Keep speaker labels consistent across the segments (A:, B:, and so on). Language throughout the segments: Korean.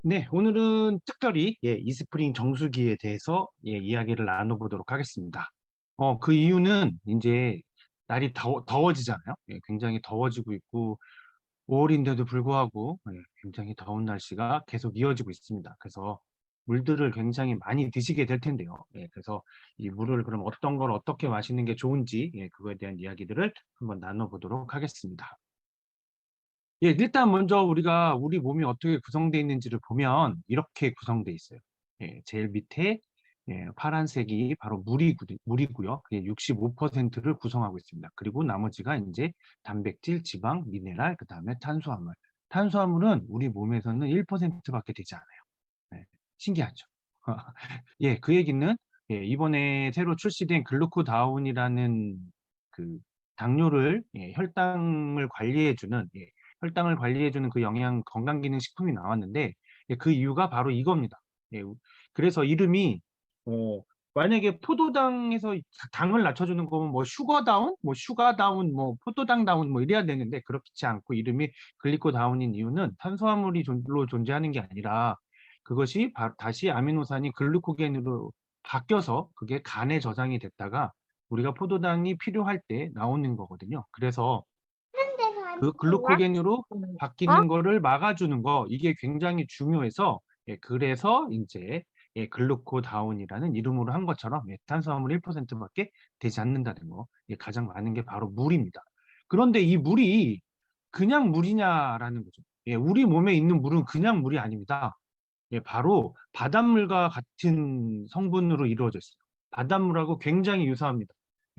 A: 네, 오늘은 특별히 이스프링 정수기에 대해서 이야기를 나눠보도록 하겠습니다. 그 이유는 이제 날이 더워지잖아요. 굉장히 더워지고 있고 5월인데도 불구하고 굉장히 더운 날씨가 계속 이어지고 있습니다. 그래서 물들을 굉장히 많이 드시게 될 텐데요. 그래서 이 물을 그럼 어떤 걸 어떻게 마시는 게 좋은지 그거에 대한 이야기들을 한번 나눠보도록 하겠습니다. 일단 먼저 우리가 우리 몸이 어떻게 구성되어 있는지를 보면 이렇게 구성되어 있어요. 제일 밑에 파란색이 바로 물이고요. 그게 65%를 구성하고 있습니다. 그리고 나머지가 이제 단백질, 지방, 미네랄, 그 다음에 탄수화물. 탄수화물은 우리 몸에서는 1%밖에 되지 않아요. 네, 신기하죠. 그 얘기는 이번에 새로 출시된 글루코다운이라는 그 당뇨를 혈당을 관리해주는 그 영양 건강기능식품이 나왔는데 그 이유가 바로 이겁니다. 그래서 이름이 어, 만약에 포도당에서 당을 낮춰주는 거면 뭐 슈거다운, 뭐 슈가다운, 뭐 포도당다운 뭐 이래야 되는데 그렇지 않고 이름이 글리코다운인 이유는 탄수화물로 존재하는 게 아니라 그것이 다시 아미노산이 글루코겐으로 바뀌어서 그게 간에 저장이 됐다가 우리가 포도당이 필요할 때 나오는 거거든요. 그래서 그 글루코겐으로
B: 어?
A: 바뀌는 거를 막아주는 거 이게 굉장히 중요해서 그래서 이제 글루코다운이라는 이름으로 한 것처럼 탄수화물 1%밖에 되지 않는다는 거 가장 많은 게 바로 물입니다. 그런데 이 물이 그냥 물이냐라는 거죠. 우리 몸에 있는 물은 그냥 물이 아닙니다. 바로 바닷물과 같은 성분으로 이루어져 있어요. 바닷물하고 굉장히 유사합니다.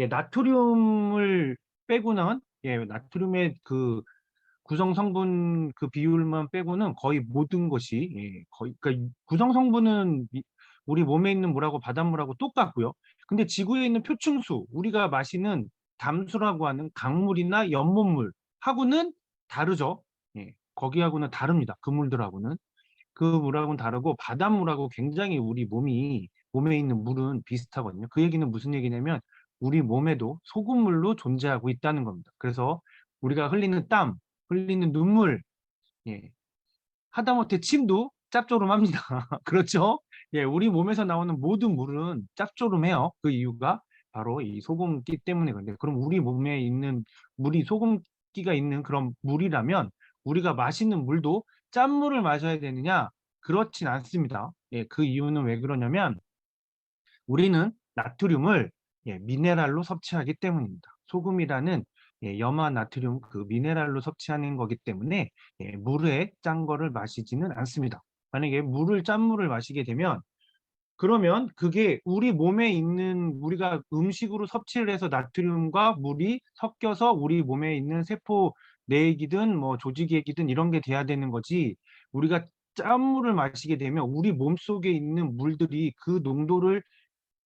A: 나트륨을 빼고는 나트륨의 그 구성 성분 그 비율만 빼고는 거의 모든 것이 거의 그러니까 구성 성분은 우리 몸에 있는 물하고 바닷물하고 똑같고요. 근데 지구에 있는 표층수 우리가 마시는 담수라고 하는 강물이나 연못물하고는 다르죠. 거기하고는 다릅니다. 그 물들하고는. 그 물하고는 다르고 바닷물하고 굉장히 우리 몸에 있는 물은 비슷하거든요. 그 얘기는 무슨 얘기냐면 우리 몸에도 소금물로 존재하고 있다는 겁니다. 그래서 우리가 흘리는 땀, 흘리는 눈물, 예, 하다못해 침도 짭조름합니다. 그렇죠? 우리 몸에서 나오는 모든 물은 짭조름해요. 그 이유가 바로 이 소금기 때문에 그런데 그럼 우리 몸에 있는 물이 소금기가 있는 그런 물이라면 우리가 마시는 물도 짠물을 마셔야 되느냐? 그렇진 않습니다. 그 이유는 왜 그러냐면 우리는 나트륨을 미네랄로 섭취하기 때문입니다. 소금이라는 염화 나트륨 그 미네랄로 섭취하는 거기 때문에 물에 짠 거를 마시지는 않습니다. 만약에 짠물을 마시게 되면 그러면 그게 우리 몸에 있는 우리가 음식으로 섭취를 해서 나트륨과 물이 섞여서 우리 몸에 있는 세포 내액이든 뭐 조직액이든 이런 게 돼야 되는 거지. 우리가 짠물을 마시게 되면 우리 몸 속에 있는 물들이 그 농도를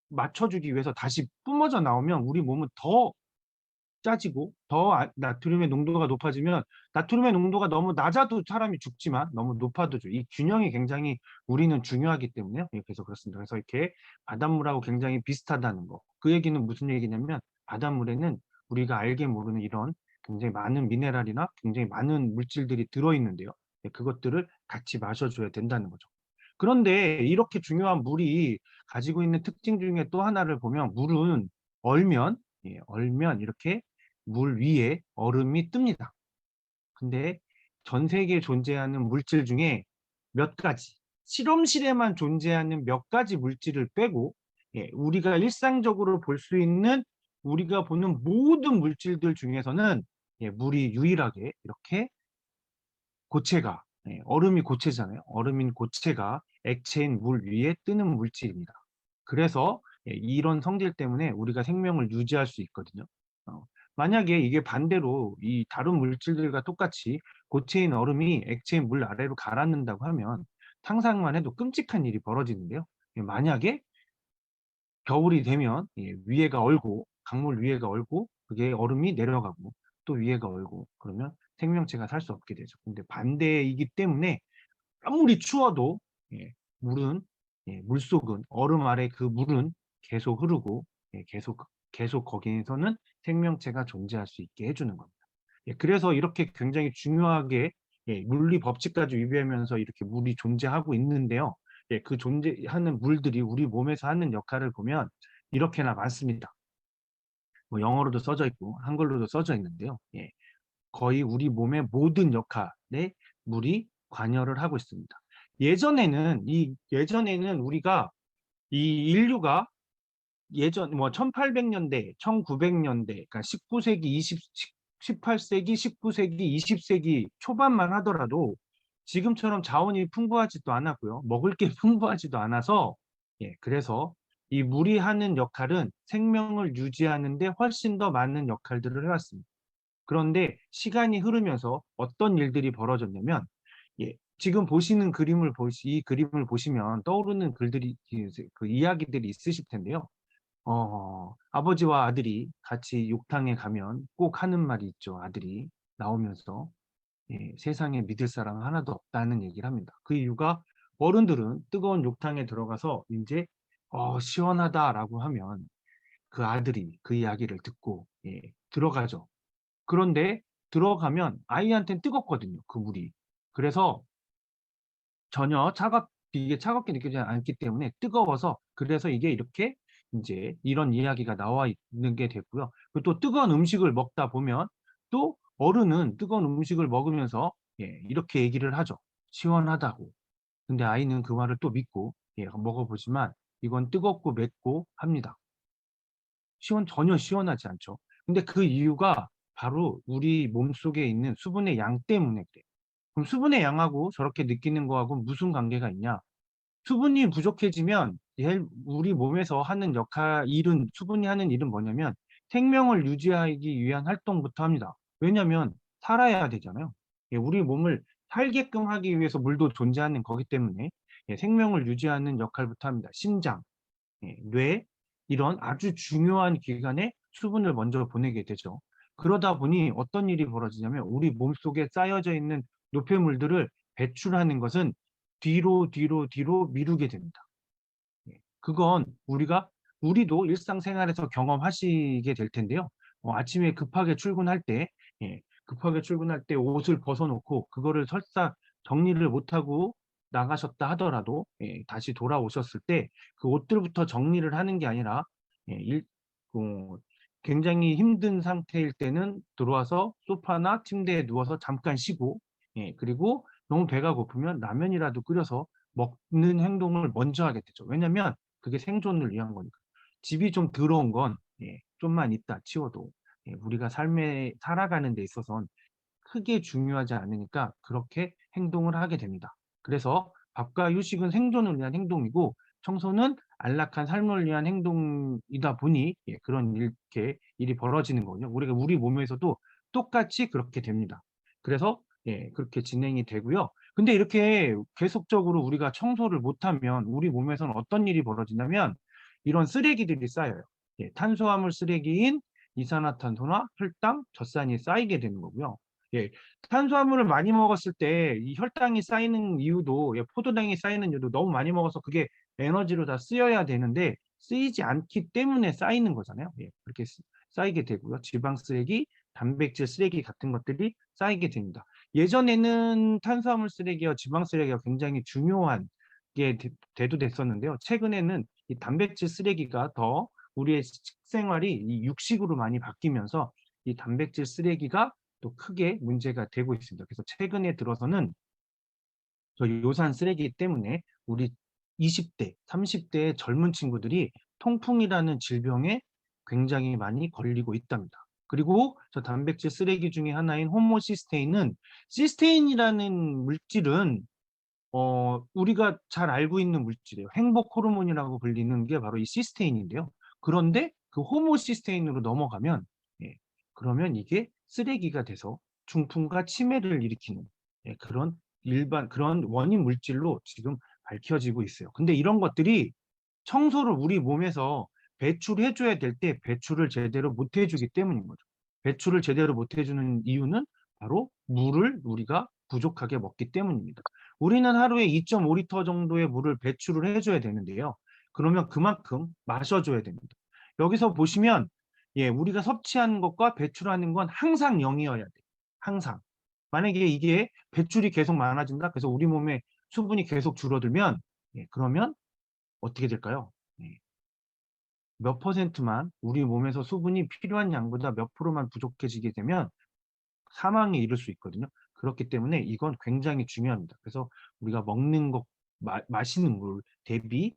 A: 맞춰주기 위해서 다시 뿜어져 나오면 우리 몸은 더 짜지고 더 나트륨의 농도가 높아지면 나트륨의 농도가 너무 낮아도 사람이 죽지만 너무 높아도 죽. 이 균형이 굉장히 우리는 중요하기 때문에요. 그래서 그렇습니다. 그래서 이렇게 바닷물하고 굉장히 비슷하다는 거. 그 얘기는 무슨 얘기냐면 바닷물에는 우리가 알게 모르는 이런 굉장히 많은 미네랄이나 굉장히 많은 물질들이 들어있는데요. 그것들을 같이 마셔줘야 된다는 거죠. 그런데 이렇게 중요한 물이 가지고 있는 특징 중에 또 하나를 보면 물은 얼면, 얼면 이렇게 물 위에 얼음이 뜹니다. 근데 전 세계에 존재하는 물질 중에 몇 가지, 실험실에만 존재하는 몇 가지 물질을 빼고 우리가 일상적으로 볼 수 있는 우리가 보는 모든 물질들 중에서는 물이 유일하게 이렇게 고체가 얼음이 고체잖아요. 얼음인 고체가 액체인 물 위에 뜨는 물질입니다. 그래서 이런 성질 때문에 우리가 생명을 유지할 수 있거든요. 어, 만약에 이게 반대로 이 다른 물질들과 똑같이 고체인 얼음이 액체인 물 아래로 가라앉는다고 하면 상상만 해도 끔찍한 일이 벌어지는데요. 만약에 겨울이 되면 위에가 얼고 강물 위에가 얼고 그게 얼음이 내려가고 또 위에가 얼고 그러면 생명체가 살 수 없게 되죠. 근데 반대이기 때문에 아무리 추워도 물은 물속은 얼음 아래 그 물은 계속 흐르고 계속 거기에서는 생명체가 존재할 수 있게 해주는 겁니다. 그래서 이렇게 굉장히 중요하게 물리 법칙까지 위배하면서 이렇게 물이 존재하고 있는데요. 그 존재하는 물들이 우리 몸에서 하는 역할을 보면 이렇게나 많습니다. 뭐 영어로도 써져 있고 한글로도 써져 있는데요. 거의 우리 몸의 모든 역할에 물이 관여를 하고 있습니다. 예전에는 우리가 이 인류가 예전 뭐 1800년대, 1900년대, 그러니까 19세기, 18세기, 19세기, 20세기 초반만 하더라도 지금처럼 자원이 풍부하지도 않았고요. 먹을 게 풍부하지도 않아서 그래서 이 물이 하는 역할은 생명을 유지하는 데 훨씬 더 많은 역할들을 해왔습니다. 그런데 시간이 흐르면서 어떤 일들이 벌어졌냐면 지금 보시는 이 그림을 보시면 떠오르는 글들이 그 이야기들이 있으실 텐데요. 아버지와 아들이 같이 욕탕에 가면 꼭 하는 말이 있죠. 아들이 나오면서 세상에 믿을 사람 하나도 없다는 얘기를 합니다. 그 이유가 어른들은 뜨거운 욕탕에 들어가서 이제 시원하다라고 하면 그 아들이 그 이야기를 듣고 들어가죠. 그런데 들어가면 아이한테는 뜨겁거든요. 그 물이. 그래서 전혀 이게 차갑게 느껴지지 않기 때문에 뜨거워서 그래서 이게 이렇게 이제 이런 이야기가 나와 있는 게 됐고요. 그리고 또 뜨거운 음식을 먹다 보면 또 어른은 뜨거운 음식을 먹으면서 이렇게 얘기를 하죠. 시원하다고. 근데 아이는 그 말을 또 믿고 먹어보지만 이건 뜨겁고 맵고 합니다. 전혀 시원하지 않죠. 근데 그 이유가 바로 우리 몸속에 있는 수분의 양 때문에 그래요. 그럼 수분의 양하고 저렇게 느끼는 거하고 무슨 관계가 있냐? 수분이 부족해지면 우리 몸에서 하는 수분이 하는 일은 뭐냐면 생명을 유지하기 위한 활동부터 합니다. 왜냐하면 살아야 되잖아요. 우리 몸을 살게끔 하기 위해서 물도 존재하는 거기 때문에 생명을 유지하는 역할부터 합니다. 심장, 뇌 이런 아주 중요한 기관에 수분을 먼저 보내게 되죠. 그러다 보니 어떤 일이 벌어지냐면 우리 몸속에 쌓여져 있는 노폐물들을 배출하는 것은 뒤로 미루게 됩니다. 그건 우리도 일상생활에서 경험하시게 될 텐데요. 아침에 급하게 출근할 때 옷을 벗어놓고 그거를 설사 정리를 못하고 나가셨다 하더라도 다시 돌아오셨을 때 그 옷들부터 정리를 하는 게 아니라 예, 일, 어, 굉장히 힘든 상태일 때는 들어와서 소파나 침대에 누워서 잠깐 쉬고 그리고 너무 배가 고프면 라면이라도 끓여서 먹는 행동을 먼저 하게 되죠. 왜냐면 그게 생존을 위한 거니까. 집이 좀 더러운 건 좀만 있다 치워도 우리가 삶에 살아가는 데 있어서는 크게 중요하지 않으니까 그렇게 행동을 하게 됩니다. 그래서 밥과 휴식은 생존을 위한 행동이고 청소는 안락한 삶을 위한 행동이다 보니 그런 이렇게 일이 벌어지는 거군요. 우리 몸에서도 똑같이 그렇게 됩니다. 그래서 그렇게 진행이 되고요. 근데 이렇게 계속적으로 우리가 청소를 못하면 우리 몸에서는 어떤 일이 벌어지냐면 이런 쓰레기들이 쌓여요. 탄수화물 쓰레기인 이산화탄소나 혈당, 젖산이 쌓이게 되는 거고요. 탄수화물을 많이 먹었을 때 이 혈당이 쌓이는 이유도 포도당이 쌓이는 이유도 너무 많이 먹어서 그게 에너지로 다 쓰여야 되는데 쓰이지 않기 때문에 쌓이는 거잖아요. 그렇게 쌓이게 되고요. 지방 쓰레기, 단백질 쓰레기 같은 것들이 쌓이게 됩니다. 예전에는 탄수화물 쓰레기와 지방 쓰레기가 굉장히 중요한 게 대도 됐었는데요. 최근에는 이 단백질 쓰레기가 더 우리의 식생활이 이 육식으로 많이 바뀌면서 이 단백질 쓰레기가 또 크게 문제가 되고 있습니다. 그래서 최근에 들어서는 저 요산 쓰레기 때문에 우리 20대, 30대의 젊은 친구들이 통풍이라는 질병에 굉장히 많이 걸리고 있답니다. 그리고 저 단백질 쓰레기 중에 하나인 호모시스테인은 시스테인이라는 물질은 우리가 잘 알고 있는 물질이에요. 행복 호르몬이라고 불리는 게 바로 이 시스테인인데요. 그런데 그 호모시스테인으로 넘어가면 그러면 이게 쓰레기가 돼서 중풍과 치매를 일으키는 그런 원인 물질로 지금 밝혀지고 있어요. 근데 이런 것들이 청소를 우리 몸에서 배출해줘야 될 때 배출을 제대로 못 해주기 때문인 거죠. 배출을 제대로 못 해주는 이유는 바로 물을 우리가 부족하게 먹기 때문입니다. 우리는 하루에 2.5리터 정도의 물을 배출을 해줘야 되는데요. 그러면 그만큼 마셔줘야 됩니다. 여기서 보시면 우리가 섭취하는 것과 배출하는 건 항상 0이어야 돼요. 항상. 만약에 이게 배출이 계속 많아진다. 그래서 우리 몸에 수분이 계속 줄어들면 그러면 어떻게 될까요? 몇 퍼센트만 우리 몸에서 수분이 필요한 양보다 몇 프로만 부족해지게 되면 사망에 이를 수 있거든요. 그렇기 때문에 이건 굉장히 중요합니다. 그래서 우리가 먹는 것, 마시는 물 대비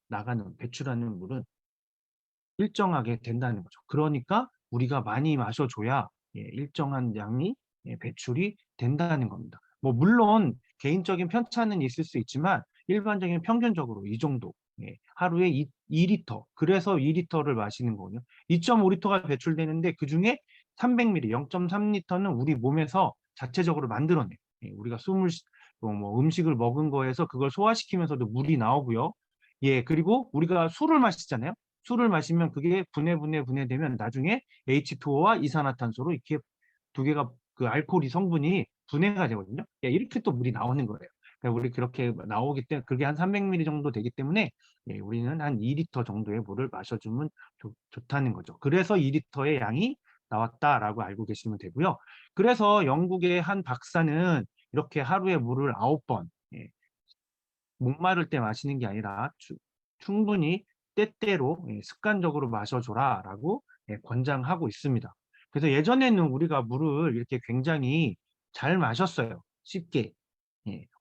A: 나가는 배출하는 물은 일정하게 된다는 거죠. 그러니까 우리가 많이 마셔줘야 일정한 양이 배출이 된다는 겁니다. 뭐 물론 개인적인 편차는 있을 수 있지만 일반적인 평균적으로 이 정도 하루에 2리터 그래서 2리터를 마시는 거거든요. 2.5리터가 배출되는데 그중에 300ml, 0.3리터는 우리 몸에서 자체적으로 만들어내요. 우리가 뭐 음식을 먹은 거에서 그걸 소화시키면서도 물이 나오고요. 그리고 우리가 술을 마시잖아요. 술을 마시면 그게 분해되면 나중에 H2O와 이산화탄소로 이렇게 두 개가 그 알코올이 성분이 분해가 되거든요. 이렇게 또 물이 나오는 거예요. 그러니까 우리 그렇게 나오기 때문에 그게 한 300ml 정도 되기 때문에 우리는 한 2리터 정도의 물을 마셔주면 좋다는 거죠. 그래서 2리터의 양이 나왔다라고 알고 계시면 되고요. 그래서 영국의 한 박사는 이렇게 하루에 물을 9번 목마를 때 마시는 게 아니라 충분히 때때로 습관적으로 마셔줘라라고 권장하고 있습니다. 그래서 예전에는 우리가 물을 이렇게 굉장히 잘 마셨어요. 쉽게.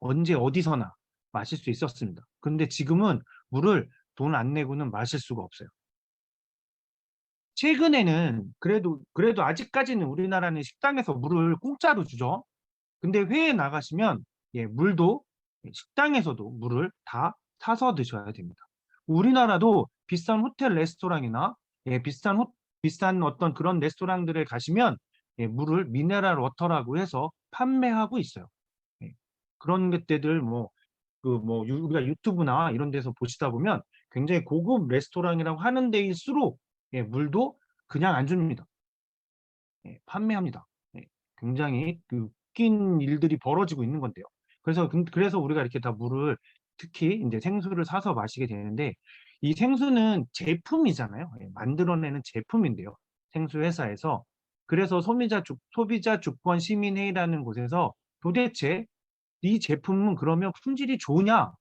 A: 언제 어디서나 마실 수 있었습니다. 그런데 지금은 물을 돈 안 내고는 마실 수가 없어요. 최근에는 그래도 아직까지는 우리나라는 식당에서 물을 공짜로 주죠. 근데 회에 나가시면 물도 식당에서도 물을 다 사서 드셔야 됩니다. 우리나라도 비싼 호텔 레스토랑이나 비싼 어떤 그런 레스토랑들에 가시면 물을 미네랄 워터라고 해서 판매하고 있어요. 예, 그런 것들 우리가 유튜브나 이런 데서 보시다 보면 굉장히 고급 레스토랑이라고 하는 데일수록 물도 그냥 안 줍니다. 판매합니다. 굉장히 그 웃긴 일들이 벌어지고 있는 건데요. 그래서 우리가 이렇게 다 물을 특히 이제 생수를 사서 마시게 되는데 이 생수는 제품이잖아요. 만들어내는 제품인데요. 생수 회사에서 그래서 소비자 주권 시민회의라는 곳에서 도대체 이 제품은 그러면 품질이 좋으냐?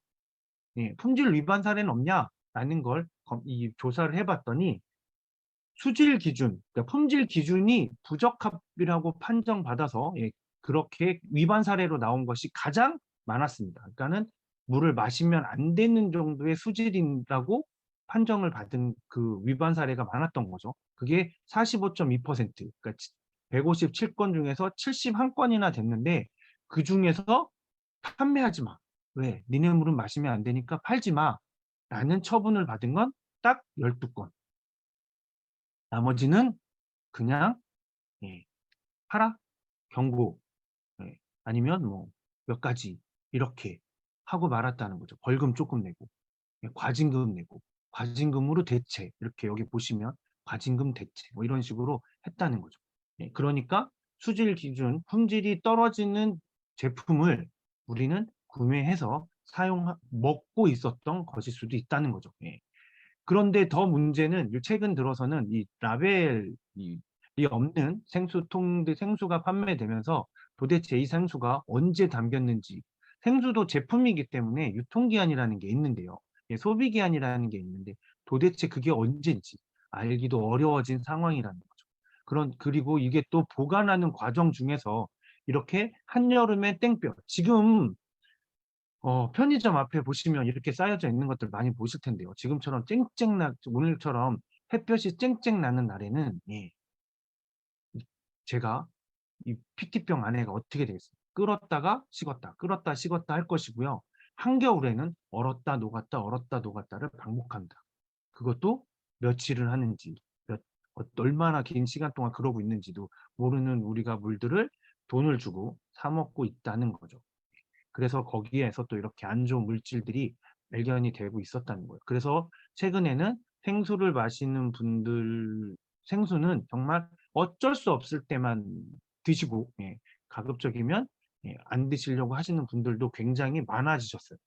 A: 품질 위반 사례는 없냐라는 걸 이 조사를 해봤더니 수질 기준, 그러니까 품질 기준이 부적합이라고 판정받아서 그렇게 위반 사례로 나온 것이 가장 많았습니다. 그러니까는 물을 마시면 안 되는 정도의 수질이라고 판정을 받은 그 위반 사례가 많았던 거죠. 그게 45.2%, 그러니까 157건 중에서 71건이나 됐는데 그 중에서 판매하지 마. 왜? 니네 물은 마시면 안 되니까 팔지 마. 라는 처분을 받은 건 딱 12건. 나머지는 그냥 팔아? 경고, 아니면 뭐 몇 가지 이렇게 하고 말았다는 거죠. 벌금 조금 내고, 과징금 내고, 과징금으로 대체 이렇게 여기 보시면 과징금 대체 뭐 이런 식으로 했다는 거죠. 그러니까 수질 기준, 품질이 떨어지는 제품을 우리는 구매해서 먹고 있었던 것일 수도 있다는 거죠. 그런데 더 문제는 최근 들어서는 이 라벨이 없는 생수가 판매되면서 도대체 이 생수가 언제 담겼는지 생수도 제품이기 때문에 유통기한이라는 게 있는데요. 소비기한이라는 게 있는데 도대체 그게 언제인지 알기도 어려워진 상황이라는 거죠. 그리고 이게 또 보관하는 과정 중에서 이렇게 한여름에 땡볕 지금 편의점 앞에 보시면 이렇게 쌓여져 있는 것들 많이 보실 텐데요. 오늘처럼 햇볕이 쨍쨍 나는 날에는 제가 이 PT병 안에가 어떻게 되겠어요? 끓었다가 식었다, 끓었다 식었다 할 것이고요. 한겨울에는 얼었다 녹았다 얼었다 녹았다를 반복합니다. 그것도 며칠을 하는지, 얼마나 긴 시간 동안 그러고 있는지도 모르는 우리가 물들을 돈을 주고 사 먹고 있다는 거죠. 그래서 거기에서 또 이렇게 안 좋은 물질들이 발견이 되고 있었다는 거예요. 그래서 최근에는 생수는 정말 어쩔 수 없을 때만 드시고, 가급적이면 안 드시려고 하시는 분들도 굉장히 많아지셨어요.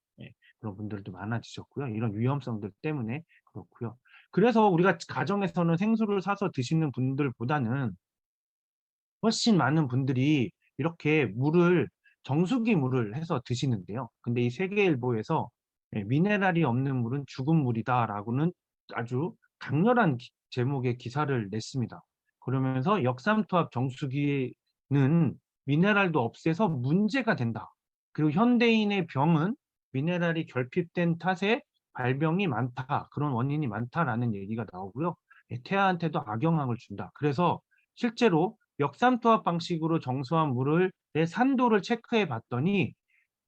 A: 그런 분들도 많아지셨고요. 이런 위험성들 때문에 그렇고요. 그래서 우리가 가정에서는 생수를 사서 드시는 분들보다는 훨씬 많은 분들이 이렇게 물을 정수기 물을 해서 드시는데요. 근데 이 세계일보에서 미네랄이 없는 물은 죽은 물이다라고는 아주 강렬한 제목의 기사를 냈습니다. 그러면서 역삼투압 정수기는 미네랄도 없애서 문제가 된다. 그리고 현대인의 병은 미네랄이 결핍된 탓에 발병이 많다. 그런 원인이 많다라는 얘기가 나오고요. 태아한테도 악영향을 준다. 그래서 실제로 역삼투압 방식으로 정수한 물을 내 산도를 체크해 봤더니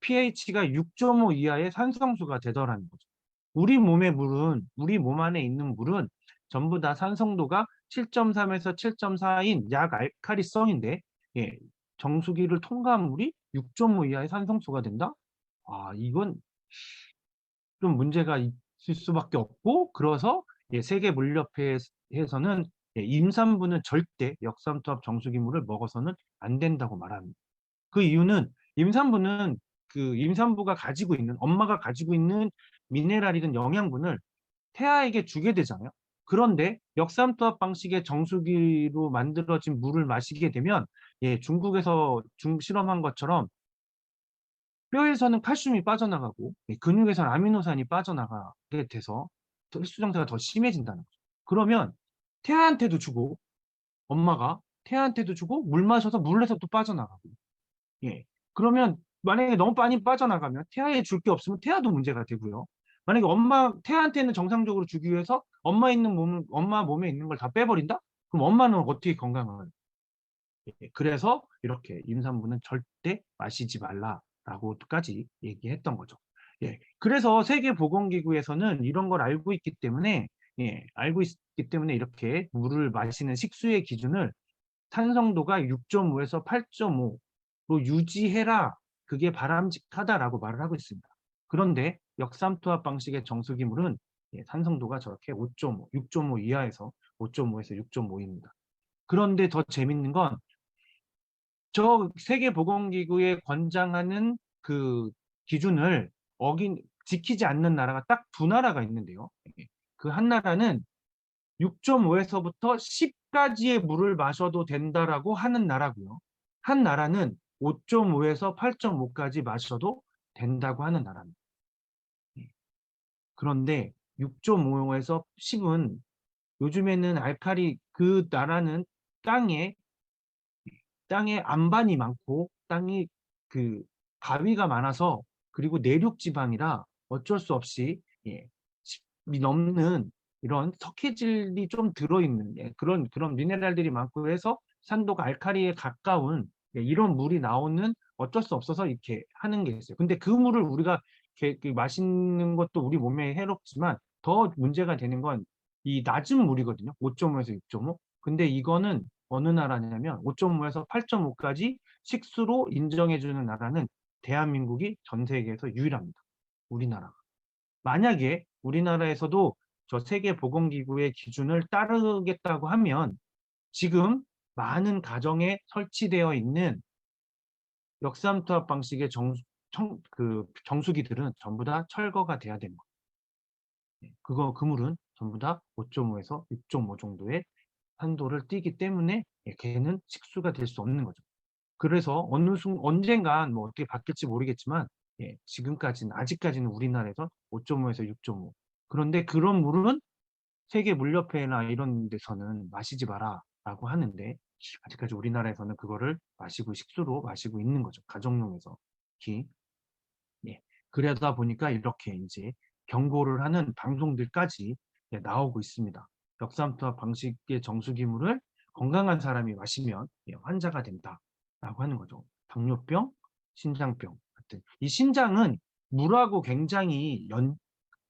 A: pH가 6.5 이하의 산성수가 되더라는 거죠. 우리 몸 안에 있는 물은 전부 다 산성도가 7.3에서 7.4인 약 알칼리성인데, 예, 정수기를 통과한 물이 6.5 이하의 산성수가 된다? 아, 이건 좀 문제가 있을 수밖에 없고, 그래서 세계물리협회에서는 임산부는 절대 역삼투압 정수기물을 먹어서는 안 된다고 말합니다. 그 이유는 임산부가 가지고 있는, 엄마가 가지고 있는 미네랄이든 영양분을 태아에게 주게 되잖아요. 그런데 역삼투압 방식의 정수기로 만들어진 물을 마시게 되면, 중국에서 실험한 것처럼 뼈에서는 칼슘이 빠져나가고 근육에서는 아미노산이 빠져나가게 돼서 흡수 정체가 더 심해진다는 거죠. 그러면 태아한테도 주고, 엄마가 태아한테도 주고 물 마셔서 물에서 또 빠져나가고, 예. 그러면 만약에 너무 많이 빠져나가면 태아에 줄 게 없으면 태아도 문제가 되고요. 만약에 태아한테는 정상적으로 주기 위해서 엄마 몸에 있는 걸 다 빼버린다? 그럼 엄마는 어떻게 건강을? 그래서 이렇게 임산부는 절대 마시지 말라라고까지 얘기했던 거죠. 그래서 세계보건기구에서는 이런 걸 알고 있기 때문에, 이렇게 물을 마시는 식수의 기준을 산성도가 6.5에서 8.5로 유지해라. 그게 바람직하다라고 말을 하고 있습니다. 그런데 역삼투압 방식의 정수기물은 산성도가 저렇게 5.5, 6.5 이하에서 5.5에서 6.5입니다. 그런데 더 재밌는 건 저 세계보건기구에 권장하는 그 기준을 지키지 않는 나라가 딱 두 나라가 있는데요. 그 한 나라는 6.5에서부터 10까지의 물을 마셔도 된다라고 하는 나라고요. 한 나라는 5.5에서 8.5까지 마셔도 된다고 하는 나라입니다. 그런데 6.5에서 10은 요즘에는 그 나라는 땅에 안반이 많고 땅이 그 바위가 많아서, 그리고 내륙 지방이라 어쩔 수 없이 10이 넘는 이런 석회질이 좀 들어있는, 그런 미네랄들이 많고 해서 산도가 알칼리에 가까운 이런 물이 나오는, 어쩔 수 없어서 이렇게 하는 게 있어요. 근데 그 물을 우리가 마시는 것도 우리 몸에 해롭지만 더 문제가 되는 건 이 낮은 물이거든요. 5.5에서 6.5. 근데 이거는 어느 나라냐면 5.5에서 8.5까지 식수로 인정해주는 나라는 대한민국이 전 세계에서 유일합니다. 우리나라가. 만약에 우리나라에서도 저 세계보건기구의 기준을 따르겠다고 하면 지금 많은 가정에 설치되어 있는 역삼투압 방식의 정수기들은 전부 다 철거가 돼야 됩니다. 그 물은 전부 다 5.5에서 6.5 정도의 한도를 띄기 때문에 걔는 식수가 될 수 없는 거죠. 그래서 언젠간 뭐 어떻게 바뀔지 모르겠지만, 아직까지는 우리나라에서 5.5에서 6.5. 그런데 그런 물은 세계물리협회나 이런 데서는 마시지 마라라고 하는데, 아직까지 우리나라에서는 그거를 식수로 마시고 있는 거죠. 가정용에서 특히. 그러다 보니까 이렇게 이제 경고를 하는 방송들까지 나오고 있습니다. 역삼투압 방식의 정수기물을 건강한 사람이 마시면 환자가 된다라고 하는 거죠. 당뇨병, 신장병 같은. 이 신장은 물하고 굉장히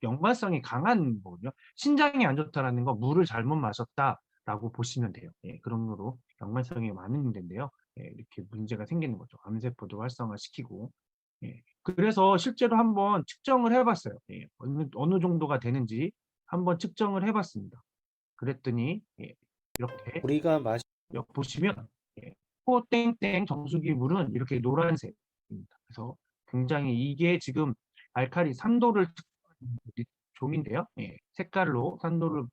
A: 연관성이 강한 거거든요. 신장이 안 좋다라는 거 물을 잘못 마셨다라고 보시면 돼요. 그런 거로 연관성이 많은 데인데요. 이렇게 문제가 생기는 거죠. 암세포도 활성화시키고. 그래서 실제로 한번 측정을 해봤어요. 어느 정도가 되는지 한번 측정을 해봤습니다. 그랬더니 이렇게
B: 우리가 마시
A: 보시면 호땡땡 정수기 물은 이렇게 노란색입니다. 그래서 굉장히 이게 지금 알칼리 산도를 종인데요. 색깔로 산도를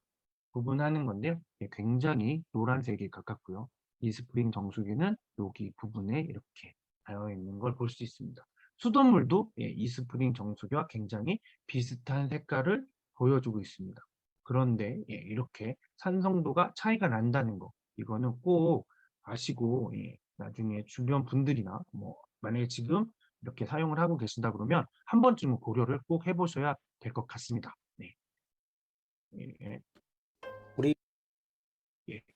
A: 구분하는 건데요. 굉장히 노란색에 가깝고요. 이 스프링 정수기는 여기 부분에 이렇게 닿여 있는 걸 볼 수 있습니다. 수돗물도 이 스프링 정수기와 굉장히 비슷한 색깔을 보여주고 있습니다. 그런데 이렇게 산성도가 차이가 난다는 거, 이거는 꼭 아시고 나중에 주변 분들이나 뭐 만약에 지금 이렇게 사용을 하고 계신다 그러면 한 번쯤은 고려를 꼭 해보셔야 될 것 같습니다. 네.
B: 우리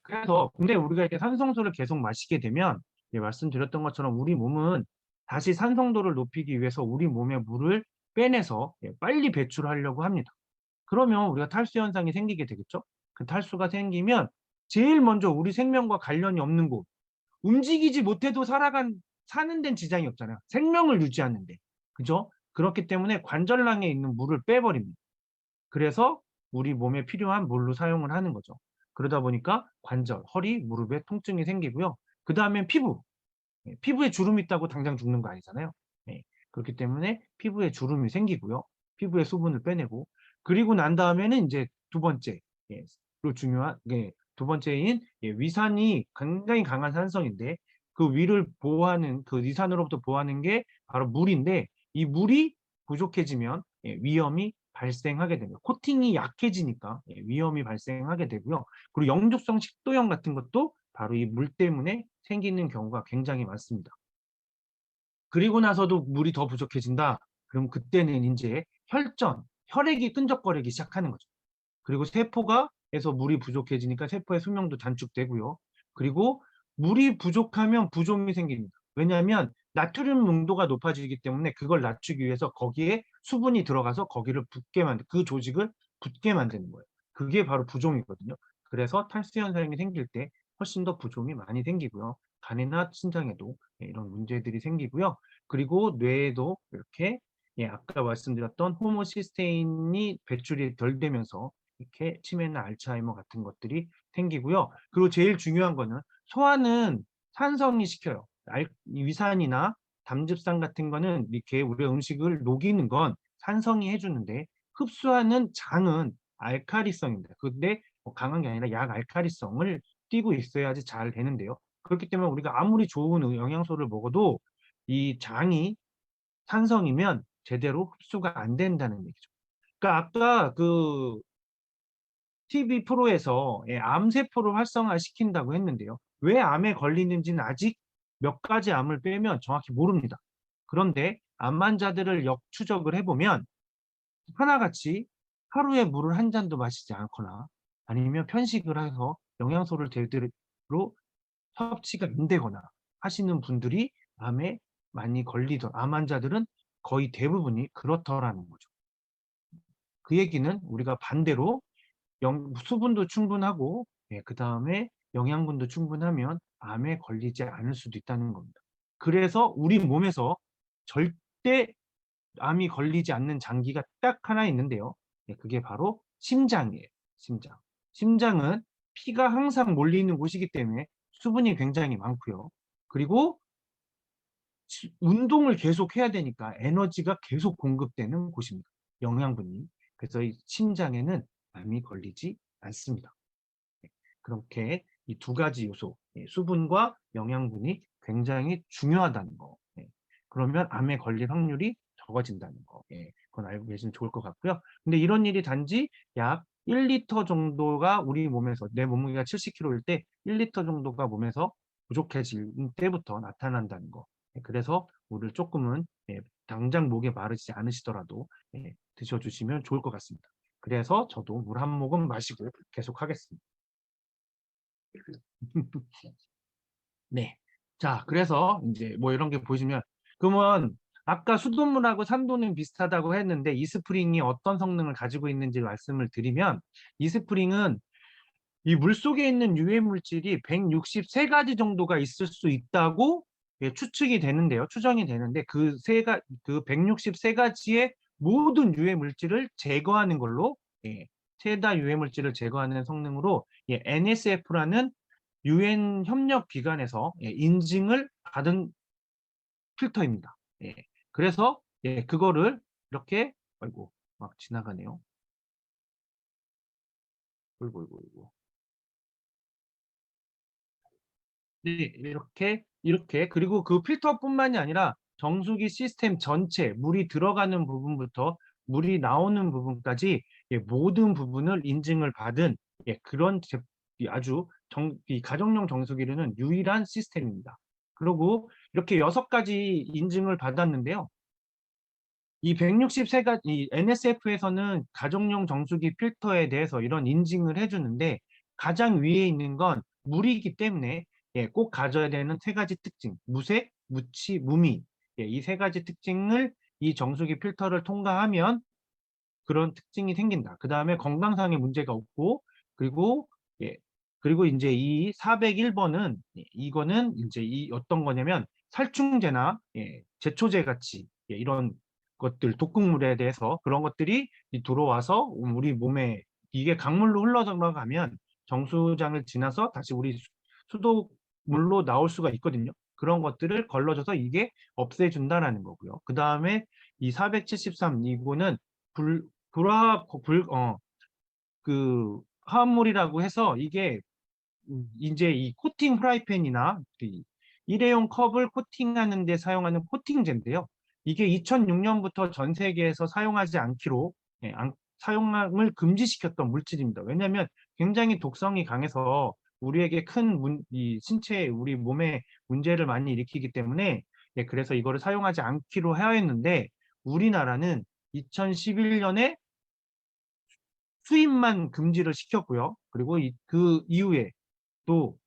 A: 그래서 근데 우리가 이렇게 산성수를 계속 마시게 되면 말씀드렸던 것처럼 우리 몸은 다시 산성도를 높이기 위해서 우리 몸의 물을 빼내서 빨리 배출하려고 합니다. 그러면 우리가 탈수 현상이 생기게 되겠죠. 그 탈수가 생기면 제일 먼저 우리 생명과 관련이 없는 곳, 움직이지 못해도 사는 데는 지장이 없잖아요. 생명을 유지하는데. 그죠? 그렇기 때문에 관절낭에 있는 물을 빼버립니다. 그래서 우리 몸에 필요한 물로 사용을 하는 거죠. 그러다 보니까 관절, 허리, 무릎에 통증이 생기고요. 그 다음에 피부. 피부에 주름이 있다고 당장 죽는 거 아니잖아요. 그렇기 때문에 피부에 주름이 생기고요. 피부에 수분을 빼내고, 그리고 난 다음에는 이제 두 번째, 로 중요한 두 번째인 위산이 굉장히 강한 산성인데, 그 위를 보호하는, 그 위산으로부터 보호하는 게 바로 물인데, 이 물이 부족해지면 위험이 발생하게 됩니다. 코팅이 약해지니까 위험이 발생하게 되고요. 그리고 영족성 식도염 같은 것도 바로 이 물 때문에 생기는 경우가 굉장히 많습니다. 그리고 나서도 물이 더 부족해진다. 그럼 그때는 이제 혈액이 끈적거리기 시작하는 거죠. 그리고 세포가에서 물이 부족해지니까 세포의 수명도 단축되고요. 그리고 물이 부족하면 부종이 생깁니다. 왜냐하면 나트륨 농도가 높아지기 때문에 그걸 낮추기 위해서 거기에 수분이 들어가서 그 조직을 붓게 만드는 거예요. 그게 바로 부종이거든요. 그래서 탈수 현상이 생길 때 훨씬 더 부종이 많이 생기고요. 간이나 신장에도 이런 문제들이 생기고요. 그리고 뇌에도 이렇게 아까 말씀드렸던 호모시스테인이 배출이 덜 되면서 이렇게 치매나 알츠하이머 같은 것들이 생기고요. 그리고 제일 중요한 거는 소화는 산성이 시켜요. 위산이나 담즙산 같은 거는 이렇게 우리 음식을 녹이는 건 산성이 해주는데 흡수하는 장은 알카리성입니다. 근데 강한 게 아니라 약 알카리성을 띠고 있어야지 잘 되는데요. 그렇기 때문에 우리가 아무리 좋은 영양소를 먹어도 이 장이 산성이면 제대로 흡수가 안 된다는 얘기죠. 그러니까 아까 그 TV 프로에서 암세포를 활성화시킨다고 했는데요. 왜 암에 걸리는지는 아직 몇 가지 암을 빼면 정확히 모릅니다. 그런데 암 환자들을 역추적을 해보면 하나같이 하루에 물을 한 잔도 마시지 않거나 아니면 편식을 해서 영양소를 제대로 섭취가 안 되거나 하시는 분들이 암에 많이 암 환자들은 거의 대부분이 그렇더라는 거죠. 그 얘기는 우리가 반대로 수분도 충분하고 그 다음에 영양분도 충분하면 암에 걸리지 않을 수도 있다는 겁니다. 그래서 우리 몸에서 절대 암이 걸리지 않는 장기가 딱 하나 있는데요. 그게 바로 심장이에요. 심장. 심장은 피가 항상 몰리는 곳이기 때문에 수분이 굉장히 많고요. 그리고 운동을 계속 해야 되니까 에너지가 계속 공급되는 곳입니다. 영양분이. 그래서 이 심장에는 암이 걸리지 않습니다. 그렇게 이 두 가지 요소, 수분과 영양분이 굉장히 중요하다는 거. 그러면 암에 걸릴 확률이 적어진다는 거. 그건 알고 계시면 좋을 것 같고요. 근데 이런 일이 단지 약 1리터 정도가 우리 몸에서, 내 몸무게가 70kg일 때 1리터 정도가 몸에서 부족해질 때부터 나타난다는 거. 그래서 물을 조금은 당장 목에 마르지 않으시더라도 드셔주시면 좋을 것 같습니다. 그래서 저도 물 한 모금 마시고 계속 하겠습니다. 네. 자, 그래서 이제 뭐 이런 게 보시면, 그러면 아까 수돗물하고 산도는 비슷하다고 했는데 이스프링이 어떤 성능을 가지고 있는지 말씀을 드리면, 이스프링은 이 물속에 있는 유해 물질이 163가지 정도가 있을 수 있다고 추측이 되는데요. 추정이 되는데 그 163가지의 모든 유해 물질을 제거하는 걸로 최다 유해 물질을 제거하는 성능으로 NSF라는 유엔 협력 기관에서 인증을 받은 필터입니다. 그래서 그거를 이렇게 아이고 막 지나가네요. 어이구. 네, 이렇게 그리고 그 필터뿐만이 아니라 정수기 시스템 전체 물이 들어가는 부분부터 물이 나오는 부분까지 예, 모든 부분을 인증을 받은 예, 그런 이 아주 이 가정용 정수기로는 유일한 시스템입니다. 그리고 이렇게 6가지 인증을 받았는데요. 이 163가지, 이 NSF에서는 가정용 정수기 필터에 대해서 이런 인증을 해주는데 가장 위에 있는 건 물이기 때문에 예, 꼭 가져야 되는 3가지 특징, 무색, 무치, 무미. 예, 이 3가지 특징을 이 정수기 필터를 통과하면 그런 특징이 생긴다. 그 다음에 건강상의 문제가 없고, 그리고, 예, 그리고 이제 이 401번은, 이거는 이제 이 어떤 거냐면, 살충제나, 예, 제초제 같이, 예, 이런 것들, 독극물에 대해서 그런 것들이 들어와서 우리 몸에 이게 강물로 흘러 들어가면 정수장을 지나서 다시 우리 수도물로 나올 수가 있거든요. 그런 것들을 걸러줘서 이게 없애준다라는 거고요. 그 다음에 이 473, 이거는 그 화합물이라고 해서 이게 이제 이 코팅 프라이팬이나 그 일회용 컵을 코팅하는 데 사용하는 코팅제인데요. 이게 2006년부터 전 세계에서 사용하지 않기로 예, 사용을 금지시켰던 물질입니다. 왜냐하면 굉장히 독성이 강해서 우리에게 이 신체에 우리 몸에 문제를 많이 일으키기 때문에 예, 그래서 이거를 사용하지 않기로 하였는데 우리나라는 2011년에 수입만 금지를 시켰고요. 그리고 그 이후에 또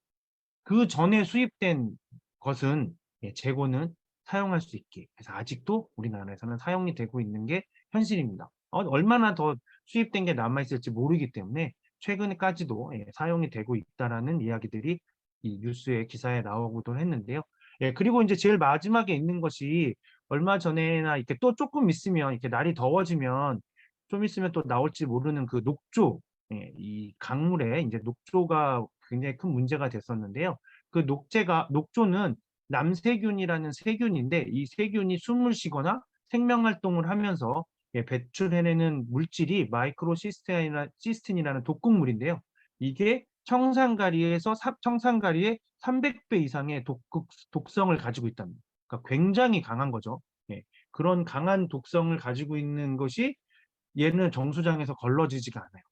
A: 그 전에 수입된 것은 예, 재고는 사용할 수 있게. 그래서 아직도 우리나라에서는 사용이 되고 있는 게 현실입니다. 얼마나 더 수입된 게 남아있을지 모르기 때문에 최근까지도 예, 사용이 되고 있다라는 이야기들이 이 뉴스의 기사에 나오기도 했는데요. 예, 그리고 이제 제일 마지막에 있는 것이 얼마 전에나 이렇게 또 조금 있으면 이렇게 날이 더워지면 좀 있으면 또 나올지 모르는 그 녹조, 예, 이 강물에 이제 녹조가 굉장히 큰 문제가 됐었는데요. 그 녹조는 남세균이라는 세균인데 이 세균이 숨을 쉬거나 생명 활동을 하면서 예, 배출해내는 물질이 마이크로시스틴이라는 독극물인데요. 이게 청산가리의 300배 이상의 독성을 가지고 있답니다. 그러니까 굉장히 강한 거죠. 예, 그런 강한 독성을 가지고 있는 것이 얘는 정수장에서 걸러지지가 않아요.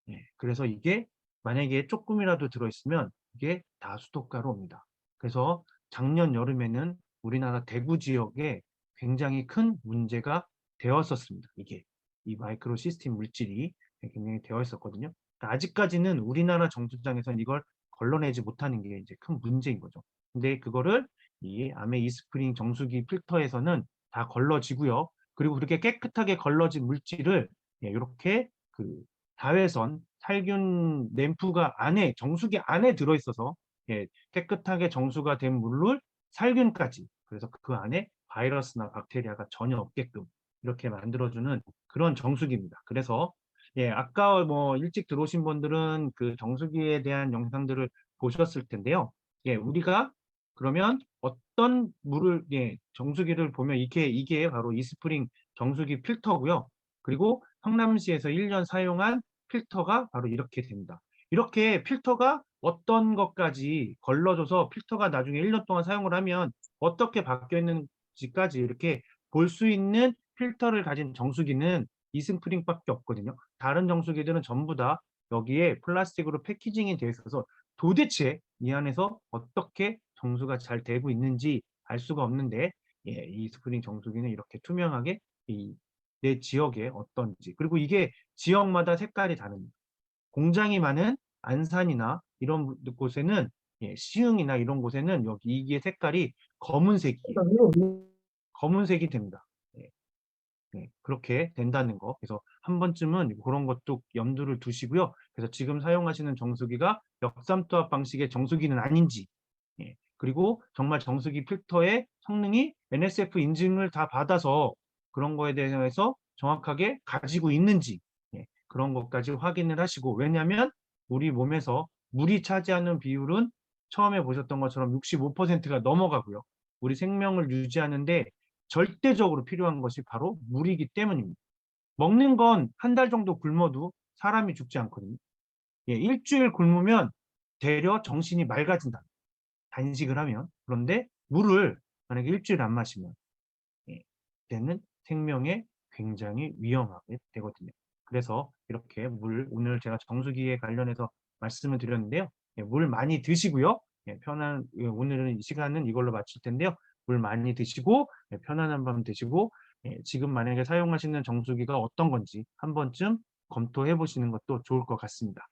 A: 예, 그래서 이게 만약에 조금이라도 들어있으면 이게 다 수도가로 옵니다. 그래서 작년 여름에는 우리나라 대구 지역에 굉장히 큰 문제가 되었었습니다. 이게 이 마이크로 시스템 물질이 굉장히 되어 있었거든요. 그러니까 아직까지는 우리나라 정수장에서는 이걸 걸러내지 못하는 게 이제 큰 문제인 거죠. 근데 그거를 이 아메 이스프링 정수기 필터에서는 다 걸러지고요. 그리고 그렇게 깨끗하게 걸러진 물질을 이렇게 그 자외선, 살균 램프가 정수기 안에 들어있어서 예, 깨끗하게 정수가 된 물을 살균까지 그래서 그 안에 바이러스나 박테리아가 전혀 없게끔 이렇게 만들어주는 그런 정수기입니다. 그래서 예, 아까 뭐 일찍 들어오신 분들은 그 정수기에 대한 영상들을 보셨을 텐데요. 예, 우리가 그러면 어떤 물을 예, 정수기를 보면 이게 바로 이스프링 정수기 필터고요. 그리고 성남시에서 1년 사용한 필터가 바로 이렇게 됩니다. 이렇게 필터가 어떤 것까지 걸러줘서 필터가 나중에 1년 동안 사용을 하면 어떻게 바뀌어 있는지까지 이렇게 볼 수 있는 필터를 가진 정수기는 이스프링밖에 없거든요. 다른 정수기들은 전부 다 여기에 플라스틱으로 패키징이 되어 있어서 도대체 이 안에서 어떻게 정수가 잘 되고 있는지 알 수가 없는데 예, 이 스프링 정수기는 이렇게 투명하게 내 지역에 어떤지 그리고 이게 지역마다 색깔이 다릅니다. 공장이 많은 안산이나 이런 곳에는 예, 시흥이나 이런 곳에는 여기 이게 색깔이 검은색이에요. 검은색이 됩니다. 예, 예, 그렇게 된다는 거. 그래서 한 번쯤은 그런 것도 염두를 두시고요. 그래서 지금 사용하시는 정수기가 역삼투압 방식의 정수기는 아닌지, 예, 그리고 정말 정수기 필터의 성능이 NSF 인증을 다 받아서 그런 거에 대해서 정확하게 가지고 있는지, 예, 그런 것까지 확인을 하시고, 왜냐하면 우리 몸에서 물이 차지하는 비율은 처음에 보셨던 것처럼 65%가 넘어가고요. 우리 생명을 유지하는데 절대적으로 필요한 것이 바로 물이기 때문입니다. 먹는 건 한 달 정도 굶어도 사람이 죽지 않거든요. 예, 일주일 굶으면 되려 정신이 맑아진다. 단식을 하면. 그런데 물을 만약에 일주일 안 마시면 그때는 생명에 굉장히 위험하게 되거든요. 그래서 이렇게 오늘 제가 정수기에 관련해서 말씀을 드렸는데요. 물 많이 드시고요. 오늘은 이 시간은 이걸로 마칠 텐데요. 물 많이 드시고 편안한 밤 되시고 지금 만약에 사용하시는 정수기가 어떤 건지 한 번쯤 검토해 보시는 것도 좋을 것 같습니다.